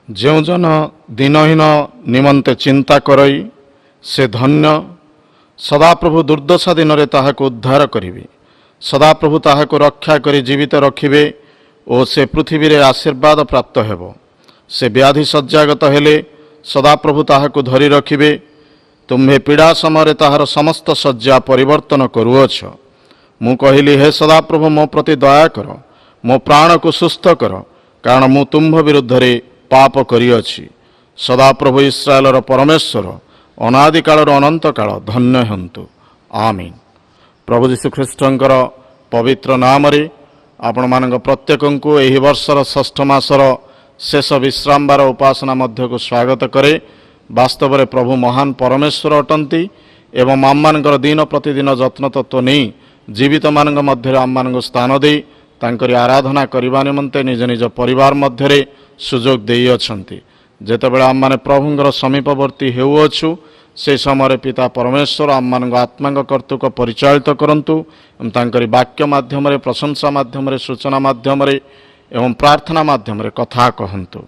ଯେଉଁ ଜନ ଦିନହୀନ ନିମନ୍ତେ ଚିନ୍ତା କରଇ ସେ ଧନ୍ୟ। ସଦାପ୍ରଭୁ ଦୁର୍ଦ୍ଦଶା ଦିନରେ ତାହାକୁ ଉଦ୍ଧାର କରିବେ। ସଦାପ୍ରଭୁ ତାହାକୁ ରକ୍ଷା କରି ଜୀବିତ ରଖିବେ ଓ ସେ ପୃଥିବୀରେ ଆଶୀର୍ବାଦ ପ୍ରାପ୍ତ ହେବ। ସେ ବ୍ୟାଧି ଶଯ୍ୟାଗତ ହେଲେ ସଦାପ୍ରଭୁ ତାହାକୁ ଧରି ରଖିବେ। ତୁମ୍ଭେ ପୀଡ଼ା ସମୟରେ ତାହାର ସମସ୍ତ ଶଯ୍ୟା ପରିବର୍ତ୍ତନ କରୁଅଛ। ମୁଁ କହିଲି, ହେ ସଦାପ୍ରଭୁ, ମୋ ପ୍ରତି ଦୟା କର, ମୋ ପ୍ରାଣକୁ ସୁସ୍ଥ କର, କାରଣ ମୁଁ ତୁମ୍ଭ ବିରୁଦ୍ଧରେ ପାପ କରିଅଛି। ସଦାପ୍ରଭୁ ଇସ୍ରାଏଲର ପରମେଶ୍ୱର ଅନାଦିକାଳରୁ ଅନନ୍ତ କାଳ ଧନ୍ୟ ହୁଅନ୍ତୁ। ଆମିନ୍। ପ୍ରଭୁ ଯୀଶୁଖ୍ରୀଷ୍ଟଙ୍କର ପବିତ୍ର ନାମରେ ଆପଣମାନଙ୍କ ପ୍ରତ୍ୟେକଙ୍କୁ ଏହି ବର୍ଷର ଷଷ୍ଠ ମାସର ଶେଷ ବିଶ୍ରାମବାର ଉପାସନା ମଧ୍ୟକୁ ସ୍ୱାଗତ କରେ। ବାସ୍ତବରେ ପ୍ରଭୁ ମହାନ ପରମେଶ୍ୱର ଅଟନ୍ତି ଏବଂ ଆମମାନଙ୍କର ଦିନ ପ୍ରତିଦିନ ଯତ୍ନ ତତ୍ତ୍ୱ ନେଇ ଜୀବିତମାନଙ୍କ ମଧ୍ୟରେ ଆମମାନଙ୍କୁ ସ୍ଥାନ ଦେଇ ତାଙ୍କରି ଆରାଧନା କରିବା ନିମନ୍ତେ ନିଜ ନିଜ ପରିବାର ମଧ୍ୟରେ ସୁଯୋଗ ଦେଇଅଛନ୍ତି। ଯେତେବେଳେ ଆମମାନେ ପ୍ରଭୁଙ୍କର ସମୀପବର୍ତ୍ତୀ ହେଉଅଛୁ, ସେ ସମୟରେ ପିତା ପରମେଶ୍ୱର ଆମମାନଙ୍କ ଆତ୍ମାଙ୍କ କର୍ତ୍ତୃକ ପରିଚାଳିତ କରନ୍ତୁ ଏବଂ ତାଙ୍କରି ବାକ୍ୟ ମାଧ୍ୟମରେ, ପ୍ରଶଂସା ମାଧ୍ୟମରେ, ସୂଚନା ମାଧ୍ୟମରେ ଏବଂ ପ୍ରାର୍ଥନା ମାଧ୍ୟମରେ କଥା କହନ୍ତୁ।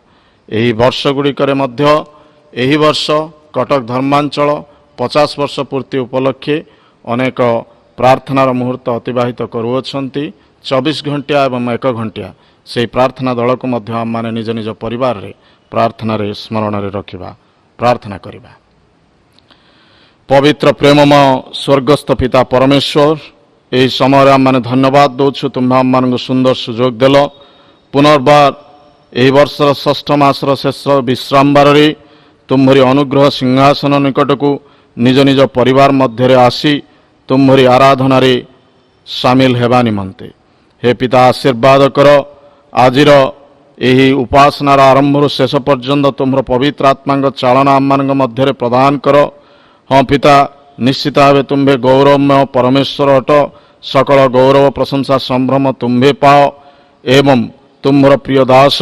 ଏହି ବର୍ଷଗୁଡ଼ିକରେ ମଧ୍ୟ ଏହି ବର୍ଷ କଟକ ଧର୍ମାଞ୍ଚଳ 50 ବର୍ଷ ପୂର୍ତ୍ତି ଉପଲକ୍ଷେ ଅନେକ ପ୍ରାର୍ଥନାର ମୁହୂର୍ତ୍ତ ଅତିବାହିତ କରୁଅଛନ୍ତି। 24 ଘଣ୍ଟିଆ ଏବଂ 1 ଘଣ୍ଟିଆ ସେହି ପ୍ରାର୍ଥନା ଦଳକୁ ମଧ୍ୟ ଆମମାନେ ନିଜ ନିଜ ପରିବାରରେ ପ୍ରାର୍ଥନାରେ ସ୍ମରଣରେ ରଖିବା, ପ୍ରାର୍ଥନା କରିବା। ପବିତ୍ର ପ୍ରେମମୟ ସ୍ୱର୍ଗସ୍ଥ ପିତା ପରମେଶ୍ୱର, ଏହି ସମୟରେ ଆମମାନେ ଧନ୍ୟବାଦ ଦେଉଛୁ। ତୁମ୍ଭେ ଆମମାନଙ୍କୁ ସୁନ୍ଦର ସୁଯୋଗ ଦେଲ। ପୁନର୍ବାର ଏହି ବର୍ଷର ଷଷ୍ଠ ମାସର ଶେଷ ବିଶ୍ରାମବାରରେ ତୁମ୍ଭରି ଅନୁଗ୍ରହ ସିଂହାସନ ନିକଟକୁ ନିଜ ନିଜ ପରିବାର ମଧ୍ୟରେ ଆସି ତୁମ୍ଭରି ଆରାଧନାରେ ସାମିଲ ହେବା ନିମନ୍ତେ ହେ ପିତା ଆଶୀର୍ବାଦ କର। ଆଜିର ଏହି ଉପାସନାର ଆରମ୍ଭରୁ ଶେଷ ପର୍ଯ୍ୟନ୍ତ ତୁମ୍ଭର ପବିତ୍ର ଆତ୍ମାଙ୍କ ଚାଳନା ଆମମାନଙ୍କ ମଧ୍ୟରେ ପ୍ରଦାନ କର। ହଁ ପିତା, ନିଶ୍ଚିତ ଭାବେ ତୁମ୍ଭେ ଗୌରବମୟ ପରମେଶ୍ୱର ଅଟ। ସକଳ ଗୌରବ, ପ୍ରଶଂସା, ସମ୍ଭ୍ରମ ତୁମ୍ଭେ ପାଅ ଏବଂ ତୁମ୍ଭର ପ୍ରିୟ ଦାସ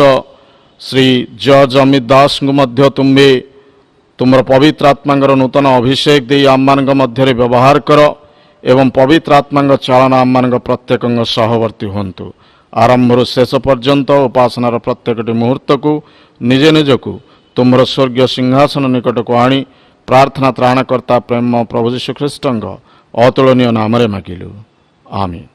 ଶ୍ରୀ ଜର୍ଜ ଅମିତ ଦାସଙ୍କୁ ମଧ୍ୟ ତୁମ୍ଭେ ତୁମର ପବିତ୍ର ଆତ୍ମାଙ୍କର ନୂତନ ଅଭିଷେକ ଦେଇ ଆମମାନଙ୍କ ମଧ୍ୟରେ ବ୍ୟବହାର କର ଏବଂ ପବିତ୍ର ଆତ୍ମାଙ୍କ ଚାଳନା ଆମମାନଙ୍କ ପ୍ରତ୍ୟେକଙ୍କ ସହବର୍ତ୍ତୀ ହୁଅନ୍ତୁ। ଆରମ୍ଭରୁ ଶେଷ ପର୍ଯ୍ୟନ୍ତ ଉପାସନାର ପ୍ରତ୍ୟେକଟି ମୁହୂର୍ତ୍ତକୁ ନିଜ ନିଜକୁ ତୁମର ସ୍ୱର୍ଗୀୟ ସିଂହାସନ ନିକଟକୁ ଆଣି ପ୍ରାର୍ଥନା ତ୍ରାଣକର୍ତ୍ତା ପ୍ରେମ ପ୍ରଭୁ ଯୀଶୁଖ୍ରୀଷ୍ଟଙ୍କ ଅତୁଳନୀୟ ନାମରେ ମାଗିଲୁ। ଆମିନ୍।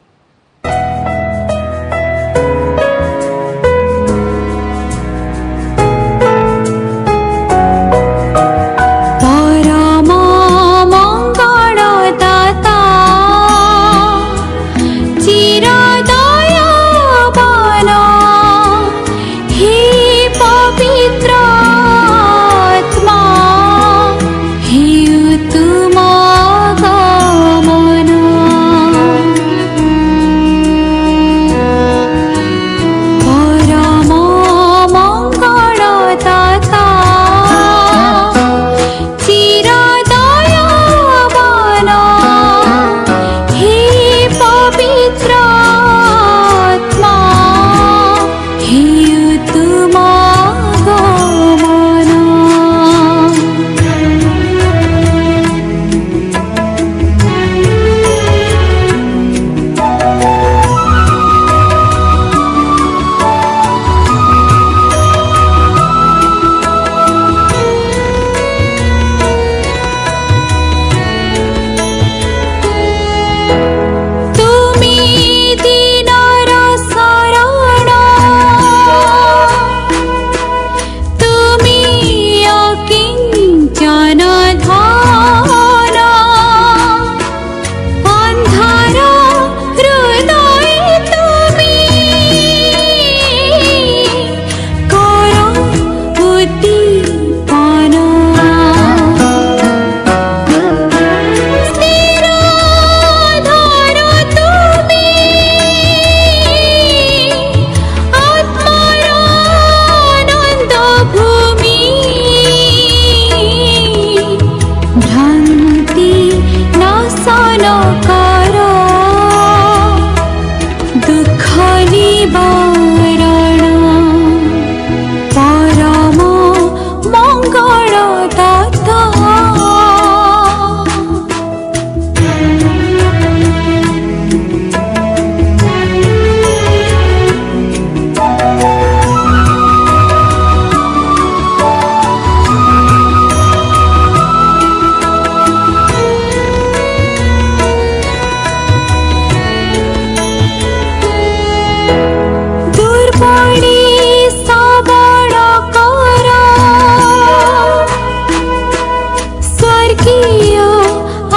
किया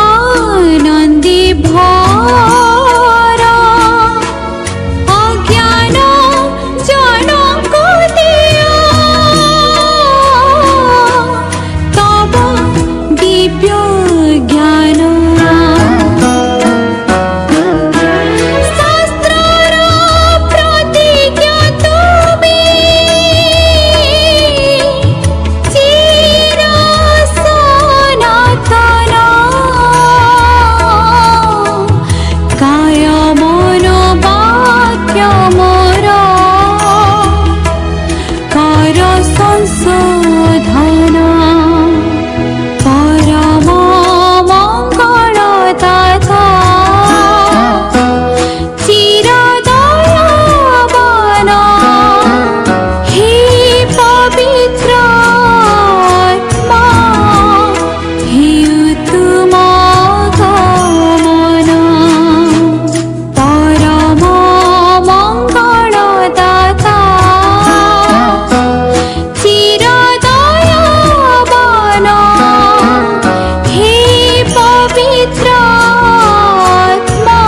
आनंदी भरा अज्ञान जन को दिया तब दिव्य ज्ञान शास्त्रर प्रतिज्ञा तुमे चिर सनातन काय मन वाक्य मोर कर संशोधन परम मंगलदाता चिरदयावान हे पवित्र आत्मा हेउ तुम गमन परम मंगलदाता चिरदयावान हे पवित्र आत्मा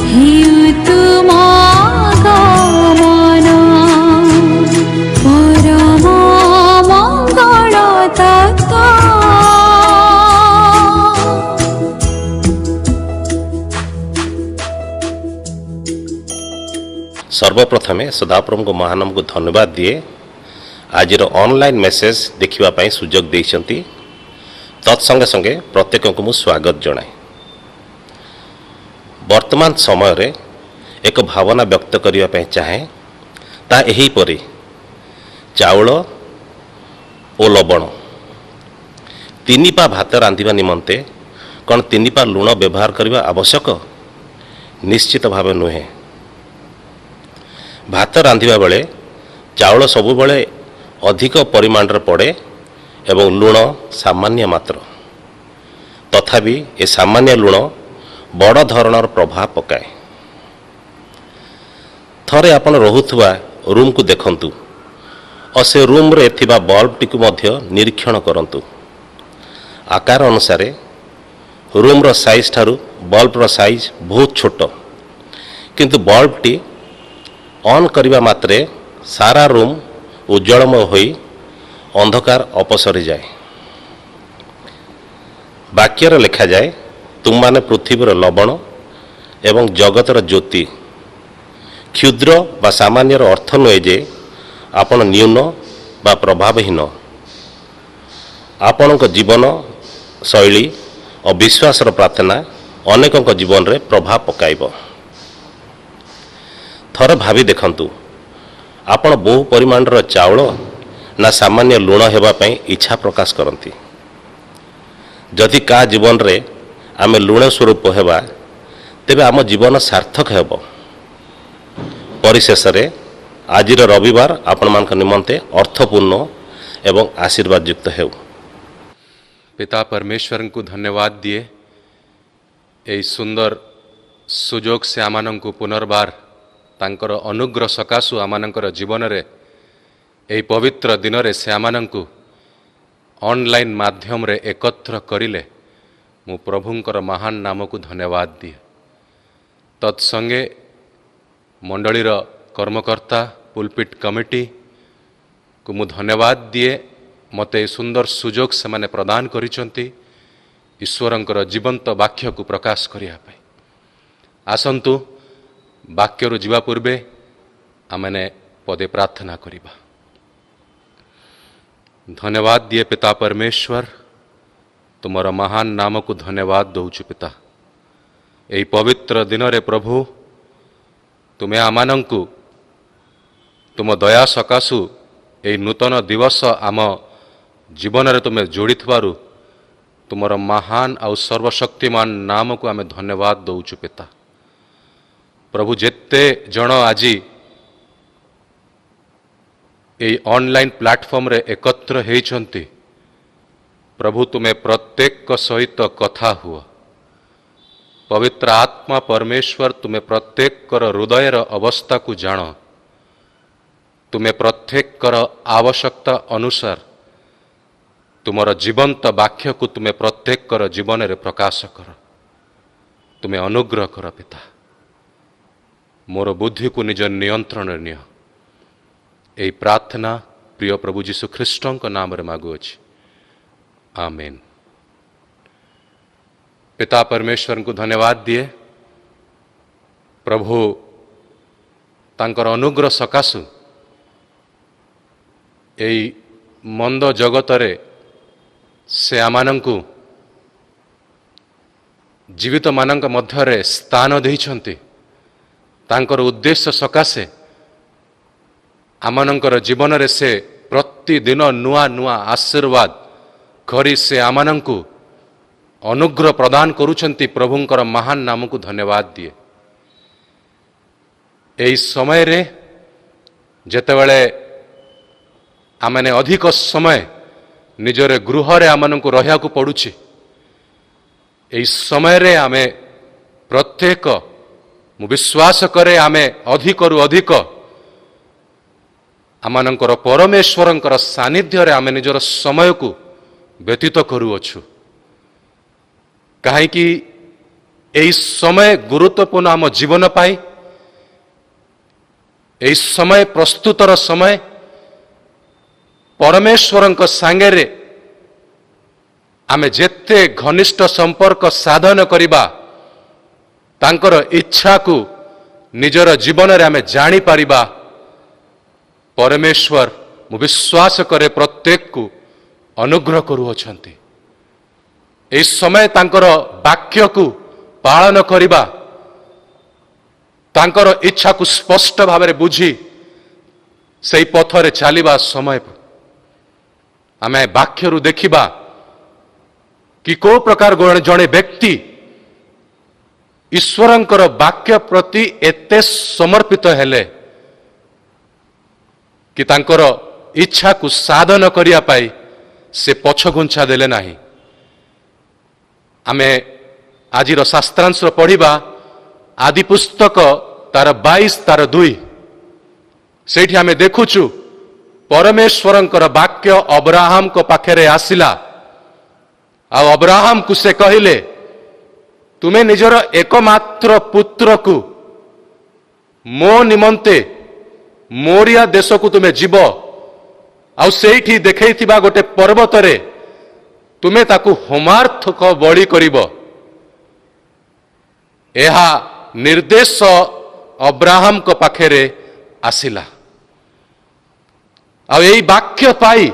हेउ तुम गमन परम मंगलदाता। सर्वप्रथमे सदाप्रभु को महानाम को धन्यवाद दिए आज ऑनलाइन मेसेज देखा सुजोग देइछंती तत्संगे संगे प्रत्येक को मु स्वागत जनाए। वर्तमान समय रे एक भावना व्यक्त करने चाहे ता एही परी चाउल ओ लवण तीनी पा भात रांधिबा निमंते कौन तीनी पा लुण व्यवहार करने आवश्यक निश्चित भाव नुहे। भात रांधिबा बेले चाउल सबु बेले अधिक परिमाण पड़े एवं लुण सामान्य मात्र तथापि ए सामान्य लुण बड़ धरणर प्रभाव पकाए। थरे आपण रहुथुवा रूम को देखंतु और से रूम रे थिबा बल्ब टी को मध्य निरीक्षण करंतु। आकार अनुसार रूम रो साइज ठारू बल्ब रो साइज बहुत छोट किंतु बल्ब टी ऑन करिबा मात्रे सारा रूम उज्जवलमय होई अंधकार अपसरी जाए। वाक्यर लिखा जाए तुम माने पृथ्वीर लवण एवं जगतर ज्योति। क्षुद्र बा सामान्यर अर्थ नुहे जे आपण न्यून बा प्रभावहीन। आपण जीवन शैली और विश्वासर प्रार्थना अनेकों जीवन रे प्रभाव पकाइब। थर भावी देखंतु आपण बहु परिमाणर चाउल ना सामान्य लुण हेबा पई इच्छा प्रकाश करती। जदि का जीवन रे आमे लुण स्वरूप हेबा तेबे आम जीवन सार्थक हेब। परिशेष रे आजिर रविवार आपण मानक निमंते अर्थपूर्ण एवं आशीर्वाद युक्त हेउ। पिता परमेश्वर को धन्यवाद दिए यही सुंदर सुजोग से आमानंकु पुनर्बार तांकर अनुग्रह सकाशु आमानंकर जीवन रे यही पवित्र दिन रे से आमानंकु ऑनलाइन माध्यम रे एकत्र करिले मु प्रभुंकर महान नाम को धन्यवाद दिए। तत्संगे मंडलीर कर्मकर्ता पुलपिट कमिटी को मु धन्यवाद दिए मते सुंदर सुजोग से माने प्रदान करिसंती ईश्वरंकर जीवंत वाक्य को प्रकाश करिया पाई। आसंतु वाक्यरु जीवा पूर्वे आमने पदे प्रार्थना करिबा। धन्यवाद दिए पिता परमेश्वर तुमर महान नाम को धन्यवाद दौचु पिता। यही पवित्र दिन रे प्रभु तुम्हें आमानंकु तुम दया सकाशु यही नूतन दिवस आम जीवन रे तुम्हें जोड़ी थबारु तुमर महान आउ सर्वशक्तिमान नाम को आमे धन्यवाद दौचु पिता। प्रभु जेते जन आज ये ऑनलाइन प्लेटफॉर्म रे एकत्र होइछंती प्रभु तुम्हें प्रत्येक सहित कथा हुआ। पवित्र आत्मा परमेश्वर तुम्हें प्रत्येक हृदयर अवस्था को जान। तुम्हें प्रत्येक आवश्यकता अनुसार ତୁମର ଜୀବନ୍ତ ବାକ୍ୟକୁ ତୁମେ ପ୍ରତ୍ୟେକର ଜୀବନରେ ପ୍ରକାଶ କର। ତୁମେ ଅନୁଗ୍ରହ କର ପିତା। ମୋର ବୁଦ୍ଧିକୁ ନିଜ ନିୟନ୍ତ୍ରଣରେ ନିଅ। ଏହି ପ୍ରାର୍ଥନା ପ୍ରିୟ ପ୍ରଭୁ ଯୀଶୁ ଖ୍ରୀଷ୍ଟଙ୍କ ନାମରେ ମାଗୁଅଛି, ଆମେନ୍। पिता परमेश्वर को धन्यवाद दिए। प्रभु तांकर अनुग्रह सकाशु एई मंद जगतरे से आमानंकु जीवित मानंक मध्यरे स्थान देइछन्ति। तांकर उद्देश्य सकाशे आमानंकर जीवन रे से प्रतिदिन नुआ नुआ आशीर्वाद करी से आमानंकु अनुग्रह प्रदान करुछन्ति। प्रभुंकर महान नाम को धन्यवाद दिए। एई समय रे जेतेबेले आमने अधिक समय निजरे गृह रे आमनकु रहिया को पड़ुछि, एई समय रे आमे प्रत्येक मु विश्वास करे आमे अधिक रु अधिक आमनकर परमेश्वरंकर सानिध्य रे आमे निजर समय को व्यतीत करूअछु। कहीं यही समय गुरुत्वपूर्ण आम जीवन पाई। यही समय प्रस्तुतर समय परमेश्वरंक सांगेरे आमे जेते घनिष्ठ संपर्क साधन करिबा, तांकर इच्छा को निजर जीवन रे आमे जानी पारिबा। परमेश्वर मु विश्वास करे प्रत्येक को अनुग्रह करूअछन्ति। एई समय तांकर वाक्य को पालन करिबा, तांकर इच्छा को स्पष्ट भाव में बुझी से पथरे चलिबा समय आमे वाक्य रु देखिबा कि को प्रकार जड़े व्यक्ति ईश्वरंकर वाक्य प्रति एते समर्पित हेले कि तांकर इच्छा को साधन करिया पाई से पछघुंचा देले नाही। आमे आजिर शास्त्रांश पढ़िबा आदि पुस्तक तार 22 तार 2 सेठी आमे देखुचु परमेश्वरंकर वाक्य अब्राहम को पाखरे आसिला। आ अब्राहम को से कहिले, तुमे निजर एकमात्र पुत्र को मो निमंते मोरिया देश को तुमे जीव आ सेठी देखैथिबा गोटे पर्वत रे तुमे ताकू होमार्थक बलि करिब। एहा निर्देश अब्राहम को पाखरे आसिला। आ यही वाक्य पाई,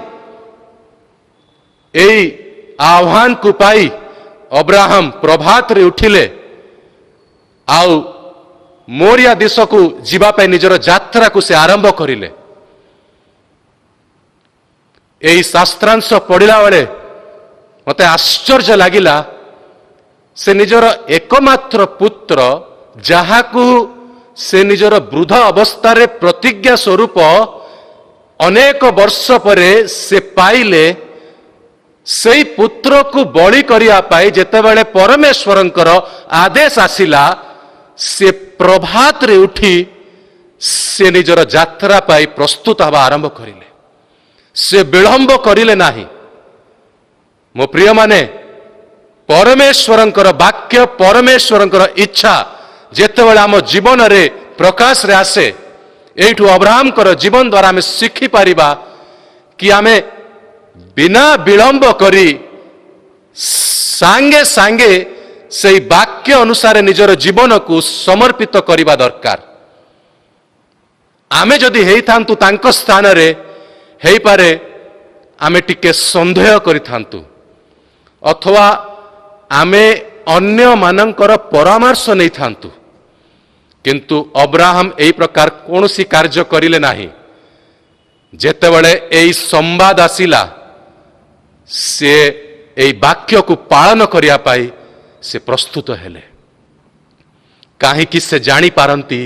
यही आह्वान को पाई अब्राहम प्रभात रे उठिले आउ मोरिया देश को जीवापाई निजर यात्रा को से आरंभ करिले। यही शास्त्रांश पढ़िला बेले मते आश्चर्य लागिला, से निजर एकमात्र पुत्र जहाकू से निजर वृद्ध अवस्था रे प्रतिज्ञा स्वरूप अनेक वर्ष परे से पाइले, से पुत्र को बलि करिया पाई जेतेबेले परमेश्वरंकर आदेश आसिला, से प्रभात रे उठी से निजर यात्रा पाई प्रस्तुत हवा आरंभ करिले। से विलंब करिले नाही। मो प्रिय माने परमेश्वरंकर वाक्य परमेश्वरंकर इच्छा जेतेबेले आम जीवन रे प्रकाश रे आसे, एठू अब्राहम कर जीवन द्वारा आम शिखी पारिबा कि आमे बिना विलंब करी सांगे सांगे से वाक्य अनुसार निजर जीवन को समर्पित करिबा दरकार। आमे जदि हेई थांतु तांको स्थान रे हेई पारे आमे टिके संदेह करि थांतु, अथवा आमे अन्य मानंकर परामर्श नहीं थांतु। किंतु अब्राहम एई प्रकार कोनोसी कार्य करिले नाही। जेतेबेले एई संवाद आसिला, से एई वाक्य को पालन करिया पाई से प्रस्तुत हेले। काहे कि से जानी पारंती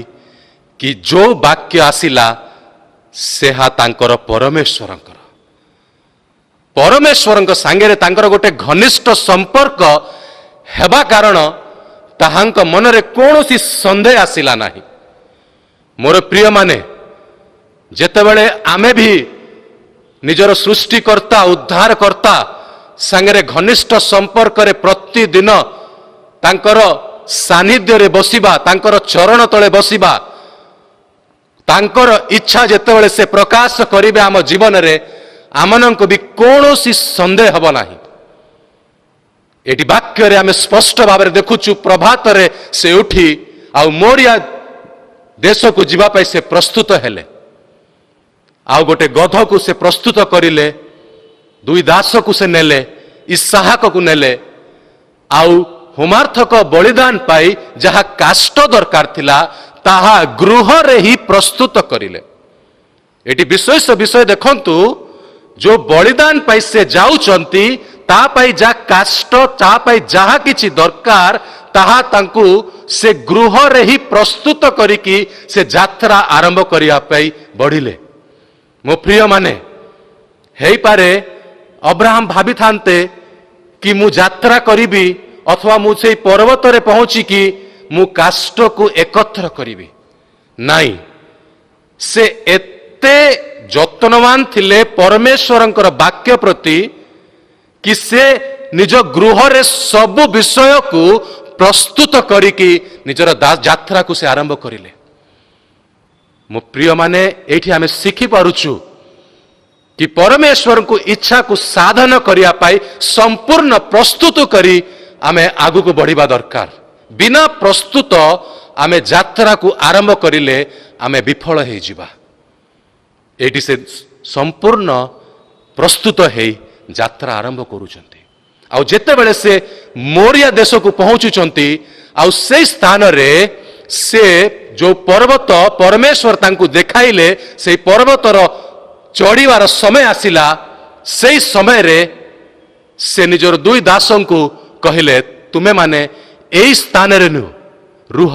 कि जो वाक्य आसिला से हा तांकर परमेश्वरंकर परमेश्वरंक सांगेरे तांकर गोटे घनिष्ठ संपर्क हेबा कारण ताहांक मनरे कोनोसी संदेह आसिला नाही। मोर प्रिय माने जेतेबेले आमे भी निजर सृष्टिकर्ता उद्धारकर्ता ସାଙ୍ଗରେ ଘନିଷ୍ଠ ସମ୍ପର୍କରେ ପ୍ରତିଦିନ ତାଙ୍କର ସାନ୍ନିଧ୍ୟରେ ବସିବା, ତାଙ୍କର ଚରଣ ତଳେ ବସିବା, ତାଙ୍କର ଇଚ୍ଛା ଯେତେବେଳେ ସେ ପ୍ରକାଶ କରିବେ ଆମ ଜୀବନରେ, ଆମମାନଙ୍କୁ ବି କୌଣସି ସନ୍ଦେହ ହେବ ନାହିଁ। ଏଠି ବାକ୍ୟରେ ଆମେ ସ୍ପଷ୍ଟ ଭାବରେ ଦେଖୁଛୁ, ପ୍ରଭାତରେ ସେ ଉଠି ଆଉ ମୋରିଆ ଦେଶକୁ ଯିବା ପାଇଁ ସେ ପ୍ରସ୍ତୁତ ହେଲେ। ଆଉ ଗୋଟେ ଗଧକୁ ସେ ପ୍ରସ୍ତୁତ କରିଲେ, ଦୁଇ ଦାସକୁ ସେ ନେଲେ, ଇସାହାକକୁ ନେଲେ, ଆଉ ହୋମାର୍ଥକ ବଳିଦାନ ପାଇଁ ଯାହା କାଷ୍ଠ ଦରକାର ଥିଲା ତାହା ଗୃହରେ ହିଁ ପ୍ରସ୍ତୁତ କରିଲେ। ଏଠି ବିଶେଷ ବିଷୟ ଦେଖନ୍ତୁ, ଯୋଉ ବଳିଦାନ ପାଇଁ ସେ ଯାଉଛନ୍ତି ତା ପାଇଁ ଯାହା କାଷ୍ଠ, ତା ପାଇଁ ଯାହା କିଛି ଦରକାର ତାହା ତାଙ୍କୁ ସେ ଗୃହରେ ହିଁ ପ୍ରସ୍ତୁତ କରିକି ସେ ଯାତ୍ରା ଆରମ୍ଭ କରିବା ପାଇଁ ବଢିଲେ। ମୋ ପ୍ରିୟମାନେ, ହେଇପାରେ ଅବ୍ରାହମ ଭାବିଥାନ୍ତେ କି ମୁଁ ଯାତ୍ରା କରିବି ଅଥବା ମୁଁ ସେଇ ପର୍ବତରେ ପହଞ୍ଚିକି ମୁଁ କାଷ୍ଠକୁ ଏକତ୍ର କରିବି। ନାଇଁ, ସେ ଏତେ ଯତ୍ନବାନ ଥିଲେ ପରମେଶ୍ୱରଙ୍କର ବାକ୍ୟ ପ୍ରତି କି ସେ ନିଜ ଗୃହରେ ସବୁ ବିଷୟକୁ ପ୍ରସ୍ତୁତ କରିକି ନିଜର ଯାତ୍ରାକୁ ସେ ଆରମ୍ଭ କରିଲେ। ମୋ ପ୍ରିୟମାନେ, ଏଇଠି ଆମେ ଶିଖିପାରୁଛୁ କି ପରମେଶ୍ୱରଙ୍କୁ ଇଚ୍ଛାକୁ ସାଧନ କରିବା ପାଇଁ ସମ୍ପୂର୍ଣ୍ଣ ପ୍ରସ୍ତୁତ କରି ଆମେ ଆଗକୁ ବଢିବା ଦରକାର। ବିନା ପ୍ରସ୍ତୁତ ଆମେ ଯାତ୍ରାକୁ ଆରମ୍ଭ କରିଲେ ଆମେ ବିଫଳ ହେଇଯିବା। ଏଇଠି ସେ ସମ୍ପୂର୍ଣ୍ଣ ପ୍ରସ୍ତୁତ ହେଇ ଯାତ୍ରା ଆରମ୍ଭ କରୁଛନ୍ତି। ଆଉ ଯେତେବେଳେ ସେ ମୋରିଆ ଦେଶକୁ ପହଞ୍ଚୁଛନ୍ତି, ଆଉ ସେଇ ସ୍ଥାନରେ ସେ ଯୋଉ ପର୍ବତ ପରମେଶ୍ୱର ତାଙ୍କୁ ଦେଖାଇଲେ, ସେଇ ପର୍ବତର ଚଢିବାର ସମୟ ଆସିଲା। ସେଇ ସମୟରେ ସେ ନିଜର ଦୁଇ ଦାସଙ୍କୁ କହିଲେ, ତୁମେମାନେ ଏଇ ସ୍ଥାନରେ ରୁହ,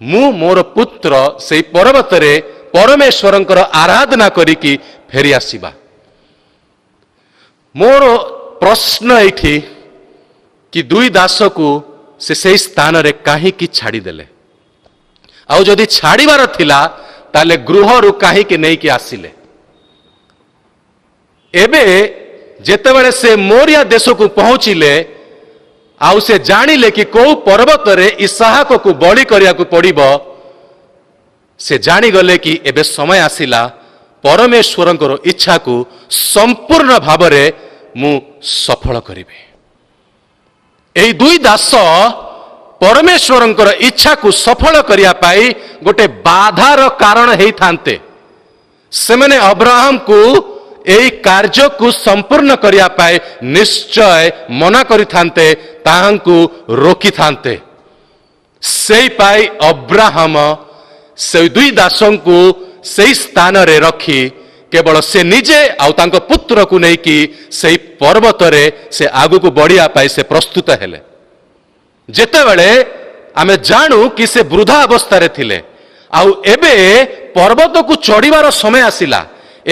ମୁଁ ମୋର ପୁତ୍ର ସେଇ ପର୍ବତରେ ପରମେଶ୍ୱରଙ୍କର ଆରାଧନା କରିକି ଫେରି ଆସିବା। ମୋର ପ୍ରଶ୍ନ ଏଇଠି କି ଦୁଇ ଦାସକୁ ସେ ସେଇ ସ୍ଥାନରେ କାହିଁକି ଛାଡ଼ିଦେଲେ? ଆଉ ଯଦି ଛାଡ଼ିବାର ଥିଲା ତାହେଲେ ଗୃହରୁ କାହିଁକି ନେଇକି ଆସିଲେ? ଏବେ ଯେତେବେଳେ ସେ ମୋରିଆ ଦେଶକୁ ପହଞ୍ଚିଲେ, ଆଉ ସେ ଜାଣିଲେ କି କୋଉ ପର୍ବତରେ ଇସାହାକକୁ ବଳି କରିବାକୁ ପଡ଼ିବ, ସେ ଜାଣିଗଲେ କି ଏବେ ସମୟ ଆସିଲା ପରମେଶ୍ୱରଙ୍କର ଇଚ୍ଛାକୁ ସମ୍ପୂର୍ଣ୍ଣ ଭାବରେ ମୁଁ ସଫଳ କରିବି। ଏହି ଦୁଇ ଦାସ ପରମେଶ୍ୱରଙ୍କର ଇଚ୍ଛାକୁ ସଫଳ କରିବା ପାଇଁ ଗୋଟେ ବାଧାର କାରଣ ହେଇଥାନ୍ତେ। ସେମାନେ ଅବ୍ରାହମକୁ ଏହି କାର୍ଯ୍ୟକୁ ସମ୍ପୂର୍ଣ୍ଣ କରିବା ପାଇଁ ନିଶ୍ଚୟ ମନା କରିଥାନ୍ତେ, ତାହାଙ୍କୁ ରୋକିଥାନ୍ତେ। ସେଇ ପାଇଁ ଅବ୍ରାହମ ସେଇ ଦୁଇ ଦାସଙ୍କୁ ସେଇ ସ୍ଥାନରେ ରଖି କେବଳ ସେ ନିଜେ ଆଉ ତାଙ୍କ ପୁତ୍ରକୁ ନେଇକି ସେଇ ପର୍ବତରେ ସେ ଆଗକୁ ବଢିବା ପାଇଁ ସେ ପ୍ରସ୍ତୁତ ହେଲେ। ଯେତେବେଳେ ଆମେ ଜାଣୁ କି ସେ ବୃଦ୍ଧା ଅବସ୍ଥାରେ ଥିଲେ, ଆଉ ଏବେ ପର୍ବତକୁ ଚଢିବାର ସମୟ ଆସିଲା,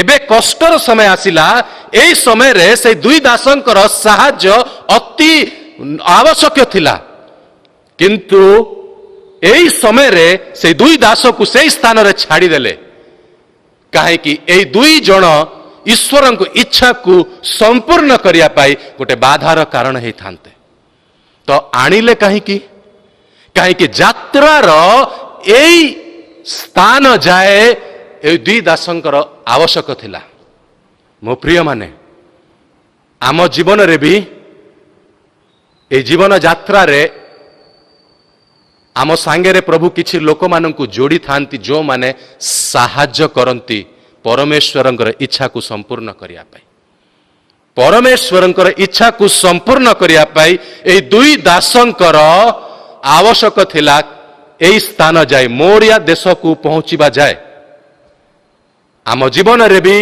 ଏବେ କଷ୍ଟର ସମୟ ଆସିଲା, ଏହି ସମୟରେ ସେଇ ଦୁଇ ଦାସଙ୍କର ସାହାଯ୍ୟ ଅତି ଆବଶ୍ୟକ ଥିଲା। କିନ୍ତୁ ଏହି ସମୟରେ ସେଇ ଦୁଇ ଦାସକୁ ସେଇ ସ୍ଥାନରେ ଛାଡ଼ିଦେଲେ। କାହିଁକି? ଏହି ଦୁଇ ଜଣ ଈଶ୍ୱରଙ୍କ ଇଚ୍ଛାକୁ ସମ୍ପୂର୍ଣ୍ଣ କରିବା ପାଇଁ ଗୋଟେ ବାଧାର କାରଣ ହେଇଥାନ୍ତେ। ତ ଆଣିଲେ କାହିଁକି? କାହିଁକି ଯାତ୍ରାର ଏଇ ସ୍ଥାନ ଯାଏ এই দুই দাসଙ୍କର ଆବଶ୍ୟକ ଥିଲା। ମୋ ପ୍ରିୟମାନେ, ଆମ ଜୀବନରେ ବି এই ଜୀବନ ଯାତ୍ରାରେ ଆମ ସାଙ୍ଗରେ ପ୍ରଭୁ କିଛି ଲୋକମାନଙ୍କୁ ଯୋଡ଼ିଥାନ୍ତି, ଯେଉଁମାନେ ସାହାଯ୍ୟ କରନ୍ତି ପରମେଶ୍ୱରଙ୍କର ଇଚ୍ଛାକୁ ସମ୍ପୂର୍ଣ୍ଣ କରିବା ପାଇଁ। ପରମେଶ୍ୱରଙ୍କର ଇଚ୍ଛାକୁ ସମ୍ପୂର୍ଣ୍ଣ କରିବା ପାଇଁ এই ଦୁଇ ଦାସଙ୍କର ଆବଶ୍ୟକ ଥିଲା এই ସ୍ଥାନ ଯାଏ, ମୋରିଆ ଦେଶକୁ ପହଞ୍ଚିବା ଯାଏ। ଆମ ଜୀବନରେ ବି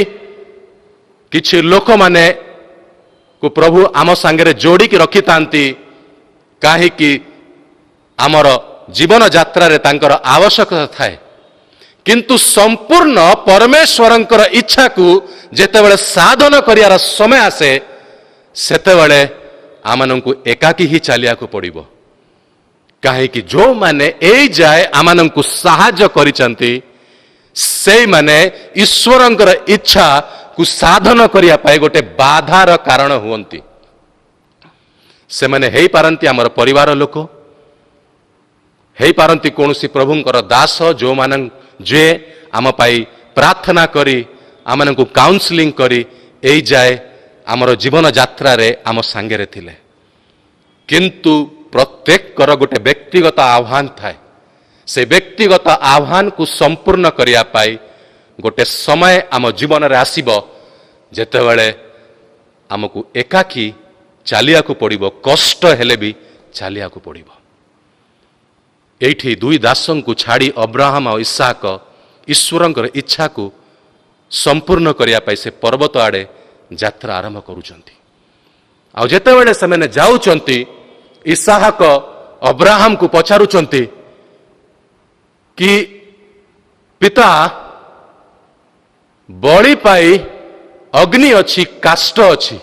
କିଛି ଲୋକମାନେ କୁ ପ୍ରଭୁ ଆମ ସାଙ୍ଗରେ ଯୋଡ଼ିକି ରଖିଥାନ୍ତି, କାହିଁକି ଆମର ଜୀବନ ଯାତ୍ରାରେ ତାଙ୍କର ଆବଶ୍ୟକତା ଥାଏ। କିନ୍ତୁ ସମ୍ପୂର୍ଣ୍ଣ ପରମେଶ୍ୱରଙ୍କର ଇଚ୍ଛାକୁ ଯେତେବେଳେ ସାଧନ କରିବାର ସମୟ ଆସେ, ସେତେବେଳେ ଆମମାନଙ୍କୁ ଏକାକୀ ହିଁ ଚାଲିବାକୁ ପଡ଼ିବ। କାହିଁକି? ଯେଉଁମାନେ ଏଇ ଯାଏ ଆମମାନଙ୍କୁ ସାହାଯ୍ୟ କରିଛନ୍ତି, ସେଇମାନେ ଈଶ୍ୱରଙ୍କର ଇଚ୍ଛାକୁ ସାଧନ କରିବା ପାଇଁ ଗୋଟେ ବାଧାର କାରଣ ହୁଅନ୍ତି। सेमाने हेई पारंती आमर परिवार लोक हेई पारंती कौनसी प्रभुंकर दास जो मान जे आम पाई प्रार्थना करी आमनकु काउंसलिंग करी एई जाए आमर जीवन यात्रा रे आम सांगे थिले किंतु प्रत्येक कर गोटे व्यक्तिगत आह्वान थाए से व्यक्तिगत आह्वान को संपूर्ण करिया पाई गोटे समय आम जीवन रे आसीबो जेतेबेले आमको एकाकी चलिया को पड़िबो कष्ट हेले भी चलिया को पड़िबो। एठी दुई दासों को छाड़ी अब्राहम और इसहाक ईश्वरंकर इच्छा को संपूर्ण करिया पाई से पर्वत आड़े यात्रा आरंभ करुचंती। आ जेतेबेले सेमाने जाउचंती इसहाक अब्राहम को पचारुचंती कि पिता बळी पाई अग्नि अच्छी काष्ट अच्छी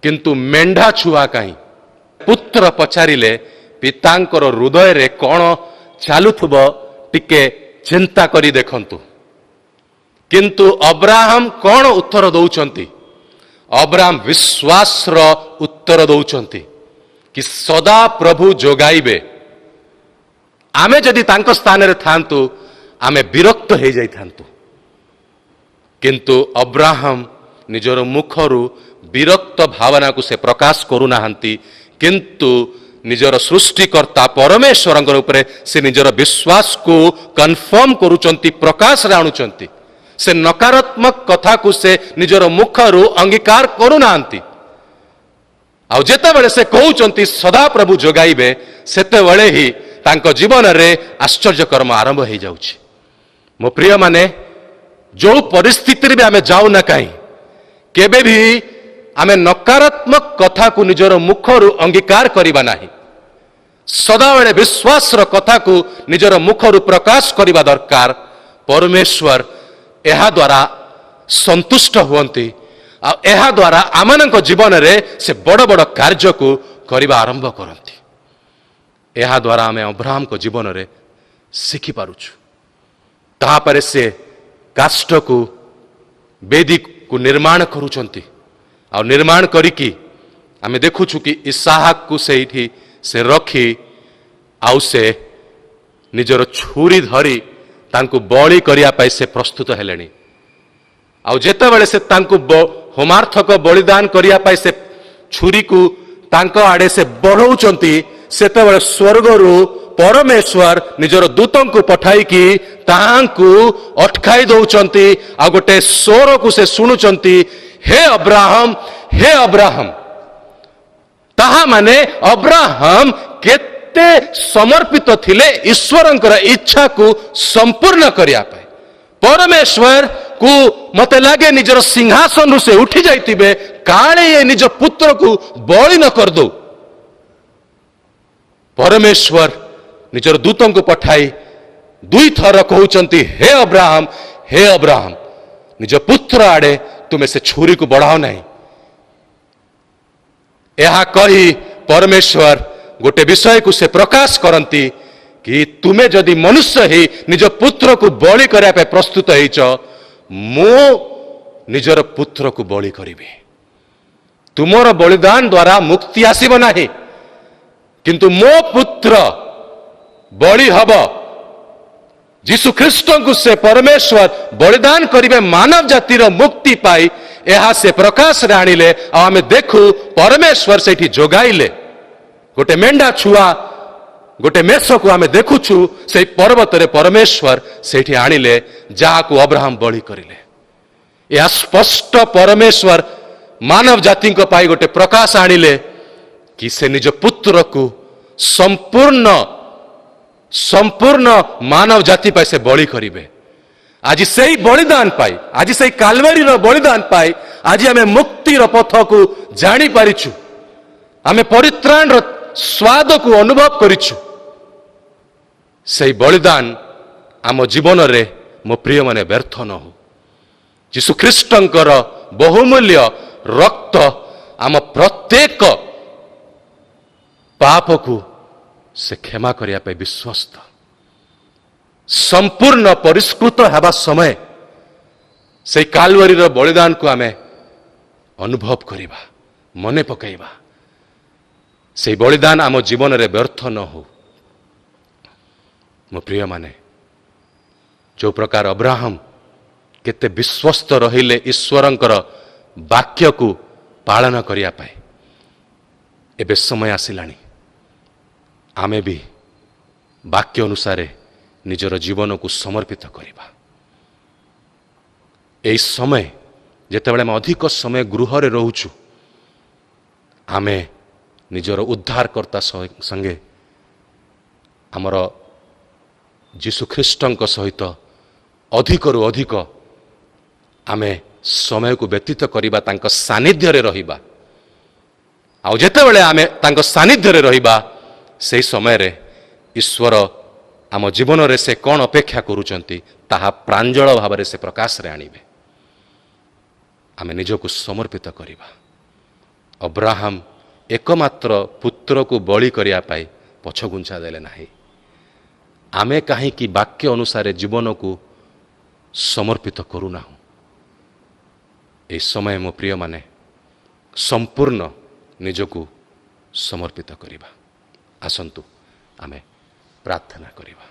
किंतु मेंढा छुआ कहीं पुत्र पचारिले पितांकर हृदय रे कौन चालुथुबो टिके चिंता करी देखंतु किंतु अब्राहम कौन उत्तर दौचंती अब्राहम विश्वास रो उत्तर दौचंती कि सदा प्रभु जोगाइबे आमे जदि तांको स्थान रे थांतु आमे विरक्त हो जाई थांतु किंतु अब्राहम निजर मुखरु विरक्त भावना को से प्रकाश करुनाहांती किंतु निजर सृष्टिकर्ता परमेश्वरंकर उपरे से निजर विश्वास को कन्फर्म करुचंती प्रकाश रे आणुचंती से नकारात्मक कथा को से निजर मुखरु अंगीकार करुनाहांती आ जेतेबेले से कहउचंती सदा प्रभु जोगाइबे सेतेबेले ही तांको जीवन रे आश्चर्य कर्म आरंभ हो जाउछि। मो प्रिय माने जो परिस्थिति भी आमे जाऊ ना कहीं केबे भी आमे नकारात्मक कथा को निजर मुखरु अंगीकार करिबा नाही सदाबेले विश्वास रो कथा को निजर मुखरु प्रकाश करिबा दरकार। परमेश्वर एहा द्वारा संतुष्ट हुअंती आ एहा द्वारा आमनक जीवन रे से बड़ बड़ कार्य को करिबा आरंभ करंती। एहा द्वारा आमे अब्राहम को जीवन रे शिखि पारुछु। ताहापरे से काष्ट को वेदी को निर्माण करुचंती आ निर्माण करिकी आमे देखुछु कि इसहाक को सेठी से रखी आउ से निजर छुरी धरी तांको बळी करिया पाई से प्रस्तुत हेलेनी। आउ जेतेबेले से तांको होमार्थक बलिदान करिया पाई से छुरी को तांको आड़े से बढ़ौचंती सेतेबेले स्वर्गरु परमेश्वर निजर दूतों को पठाई कि तांको अटकाई दौचंती आ गोटे स्वर को से शुणुचंती हे अब्राहम ताहा माने अब्राहम केते समर्पित थिले ईश्वरंकर इच्छा को संपूर्ण करिया पाए। परमेश्वर को मते लागे निजर सिंहासन से उठी जाइतिबे काळे ये निज पुत्र को बळी न कर दो। परमेश्वर निजर दूतों को पठाई दुई थर कहउचंती हे अब्राहम निज पुत्र आड़े तुमे से छुरी को बढ़ाओ नहीं। यह कही परमेश्वर गोटे विषय को से प्रकाश करती कि तुमे जदि मनुष्य ही निज पुत्र को बलि करने पे प्रस्तुत होइच मो निजर पुत्र को बलि करिबे। तुमर बलिदान द्वारा मुक्ति आसीब नाही किंतु मो पुत्र बलि हब। यीशु ख्रीष्ट को से परमेश्वर बलिदान करिबे मानव जातिर मुक्ति पाई यह से प्रकाश रे आनिले। आमे देखु परमेश्वर सेठी जोगाइले गोटे मेंढा छुआ गोटे मेष को आमे देखुछु से पर्वत रे परमेश्वर सेठी आनिले जहा को अब्राहम बलि करिले। यह स्पष्ट परमेश्वर मानव जाति को पाई गोटे प्रकाश आनिले कि से निज पुत्र को संपूर्ण मानव जाति पाई से बलि करिवे। आज से बलिदान पाई आज से कालवारी बलिदान पाई आज आमे मुक्तिर पथ को जानी पारिछु आमे परित्राण स्वाद को अनुभव करिछु। से बलिदान आम जीवन रे मो प्रिय माने व्यर्थ न हो। यीशु ख्रीष्टंकर बहुमूल्य रक्त आम प्रत्येक पाप को से क्षमा करिया पे विश्वस्त संपूर्ण परिष्कृत हेबा समय से कालवारी बलिदान को आमे अनुभव करिबा मने पकाइबा। से बलिदान आम जीवन में व्यर्थ न हो। मो प्रिय माने जो प्रकार अब्राहम केते विश्वस्त रहिले ईश्वरंकर वाक्य को पालन करिया पाए, एबे समय आसिलानी आमे भी वाक्य अनुसार निजर जीवन को समर्पित करिबा। एई समय जेतेबेले आम अधिक समय गृह रे रहूछु, आमे निजर उद्धारकर्ता संगे आमर जीशु ख्रीष्टଙ୍କ सहित अधिकरु अधिक आमे समय को व्यतीत करिबा, तांको सानिध्य रे रहिबा। आ जेतेबेले आमे तांको सानिध्य रे रहिबा, सेई समय रे ईश्वर आम जीवन रे से कौन अपेक्षा करूचंती ताहा प्रांजल भाव से प्रकाश रे आनिबे। आमे निजको समर्पित करिबा। अब्राहम एकमात्र पुत्र को बलि करिया पाई पछगुंचा देले नाही। आमे कहीं कि वाक्य अनुसार जीवन को समर्पित करूना। ए समय मो प्रिय माने संपूर्ण निजको समर्पित करिबा। आसंतु आमे प्रार्थना करिबा।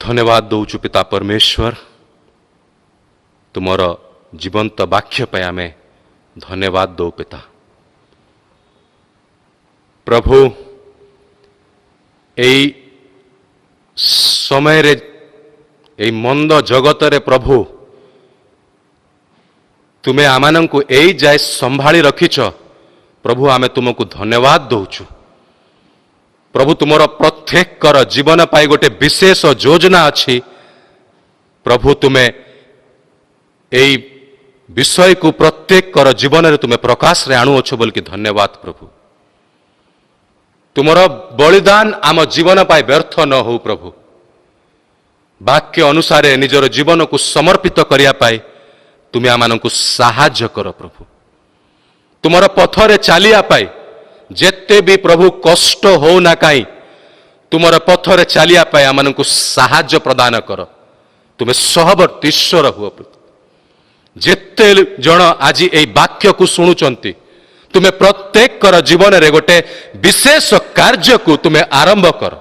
धन्यवाद दौचु पिता परमेश्वर, तुमर जीवंत वाक्य पे आमे धन्यवाद दो पिता। प्रभु एई समय रे एई मंद जगत रे प्रभु तुमे आमानंकु एई जाय संभाली रखिछ। प्रभु आमे तुमको धन्यवाद दौचु। प्रभु तुमर प्रत्येक कर जीवन पाई गोटे विशेष योजना अच्छी। प्रभु तुम्हें एई विषय को प्रत्येक कर जीवन रे तुम्हें प्रकाश रे आणुअछ बोल कि धन्यवाद प्रभु। तुमर बलिदान आम जीवन पाई व्यर्थ न हो प्रभु। वाक्य अनुसार निजर जीवन को समर्पित करिया पाई तुम्हें आमानंकु साहाय्य कर प्रभु। तुमर पथरे चलिया पाई जेते भी प्रभु कष्ट हो ना कहीं तुमर पथरे चलिया पाई आमानंकु साहाय्य प्रदान कर। तुम्हें सहवर्ती ईश्वर हुआ प्रभु। जेते जन आज ए वाक्य को शुणुचंती तुम्हें प्रत्येक कर जीवन रे गोटे विशेष कार्य को तुम्हें आरंभ कर।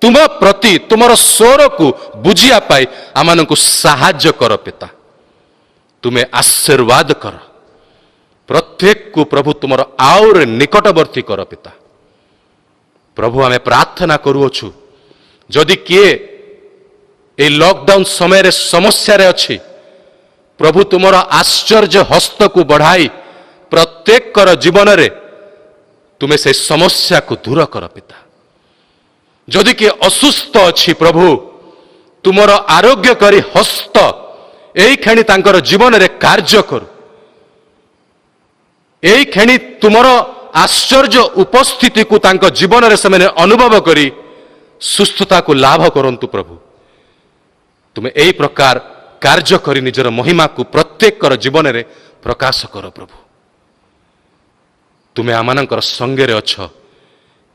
तुम प्रति तुमर स्वर को बुझिया पाई आमानंकु साहाय्य कर पिता। तुम्हें आशीर्वाद कर प्रत्येक को प्रभु तुमर आउर निकटवर्ती कर पिता। प्रभु आमे प्रार्थना करूछु जदि किए ए लॉकडाउन समय रे समस्या रे अछि, प्रभु तुमर आश्चर्य हस्त को बढ़ाई प्रत्येक कर जीवन रे तुम्हें से समस्या को दूर कर पिता। जदि किए असुस्थ अछि प्रभु तुमर आरोग्यकारी हस्त एई खेणी तांकर जीवन रे कार्य करू। एई खेणी तुमर आश्चर्य उपस्थिति को तांको जीवन रे से अनुभव करी सुस्थता को लाभ करंतु प्रभु। तुम्हें एई प्रकार कार्य करी निजर महिमा को प्रत्येक कर जीवन रे प्रकाश कर प्रभु। तुम्हें आमानंकर संगे रे अछ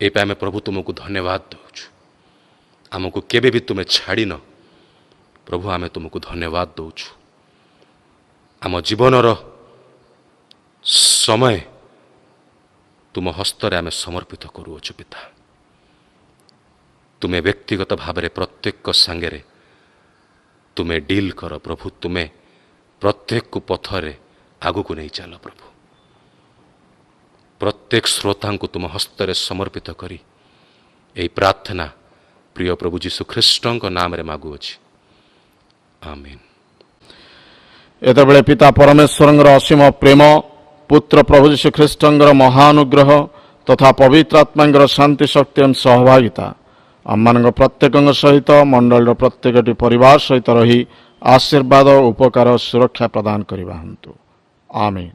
ए पे आमे प्रभु तुमको धन्यवाद दउछु। आमको केबे भी तुम्हें छाड़ी न प्रभु आमे तुमको धन्यवाद दउछु। आम जीवनर समय तुम हस्तरे आमे समर्पित करूछु पिता। तुम्हें व्यक्तिगत भाव में प्रत्येक सांगे तुम्हें डील कर प्रभु। तुम्हें प्रत्येक को पथरे आगु को नहीं चल प्रभु। प्रत्येक श्रोता को तुम हस्तरे समर्पित करी यही प्रार्थना प्रिय प्रभु जीशु ख्रीष्टଙ୍କ नाम रे मागुअछि, आमीन। एतबेले पिता परमेश्वरंगर असीम प्रेम, पुत्र प्रभु जीशु ख्रीष्टंगर महानुग्रह तथा पवित्र आत्मांगर शांति शक्ति एवं सहभागिता आम प्रत्येक सहित मंडल प्रत्येक परिवार सहित रही आशीर्वाद उपकार सुरक्षा प्रदान करवा। आमीन।